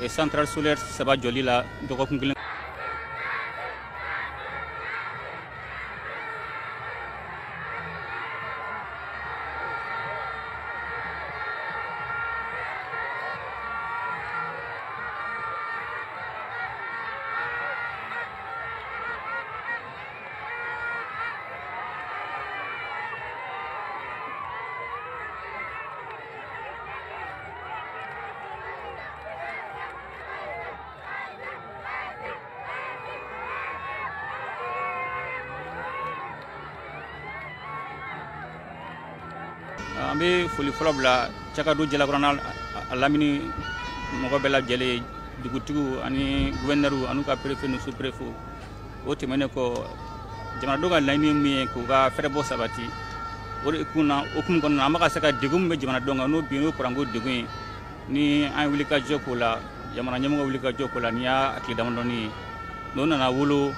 centrale solaire saba joli la dɔgɔkun kelen. An bɛ foli fɔlɔ bila Cakadu Jalakɔrɔna a lamini mɔgɔ bɛɛ lajɛlen dugutigiw ani gouverneur ani ka préfet ni sous-préfet o tɛmɛnen kɔ jamanadenw ka laɲini min ye k'u ka fɛɛrɛ bɔ sabati o de kunna okumu kɔnɔna an bɛ ka se ka degun min bɛ jamanadenw kan n'o bin n'o kuranko degun ye ni an ye wuli ka jɔ k'o la jamana ɲɛmɔgɔ wuli ka jɔ k'o la ni y'a tile damadɔni ye n'o nana wolo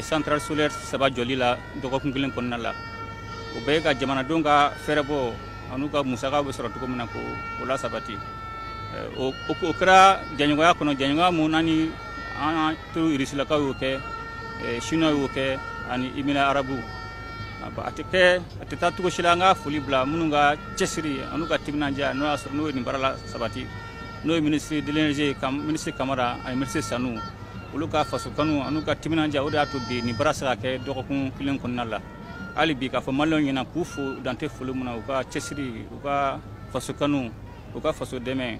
centrale solaire saba jɔli la dɔgɔkun kelen kɔnɔna la o bɛɛ ye ka jamanadenw ka fɛɛrɛ bɔ anu ka musaka bɛ sɔrɔ cogo min na k'o la sabati o kɛra jɛɲɔgɔnya kɔnɔ jɛɲɔgɔnya mun n'ani an turu Irisilakaw y'o kɛ Chinois y'o kɛ ani Émirats arabes a tɛ taa cogo si la an ka foli bila minnu ka cɛsiri anu ka timinandiya n'o y'a sɔrɔ n'o ye nin baara la sabati n'o ye ministre de l'énergie ministre Kamara ani ministre Sanu olu ka faso kanu anu ka timinandiya o de y'a to bi nin baara se ka kɛ dɔgɔkun kelen kɔnɔna la hali bi k'a fɔ maliyɛnw ɲɛna k'u fo dante foli mun na u ka cɛsiri u ka faso kanu u ka faso dɛmɛ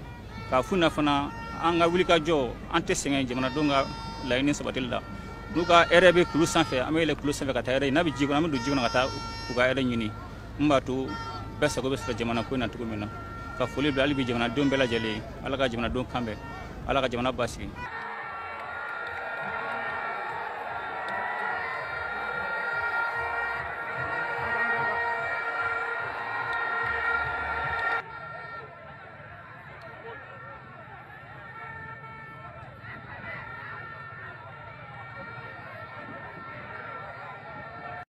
k'a f'u na fana an ka wuli ka jɔ an tɛ sɛgɛn jamanadenw ka laɲini sabatili la n'u ka hɛrɛ bɛ kulu sanfɛ an bɛ yɛlɛ kulu sanfɛ ka taa hɛrɛ ɲini n'a bɛ ji kɔnɔ an bɛ don ji kɔnɔ ka taa u ka hɛrɛ ɲini min b'a to bɛɛ sago bɛ sɔrɔ jamana ko in na cogo min na ka foli bila hali bi jamanadenw bɛɛ lajɛlen ala ka jamanadenw kanbɛn ala ka jamana basigi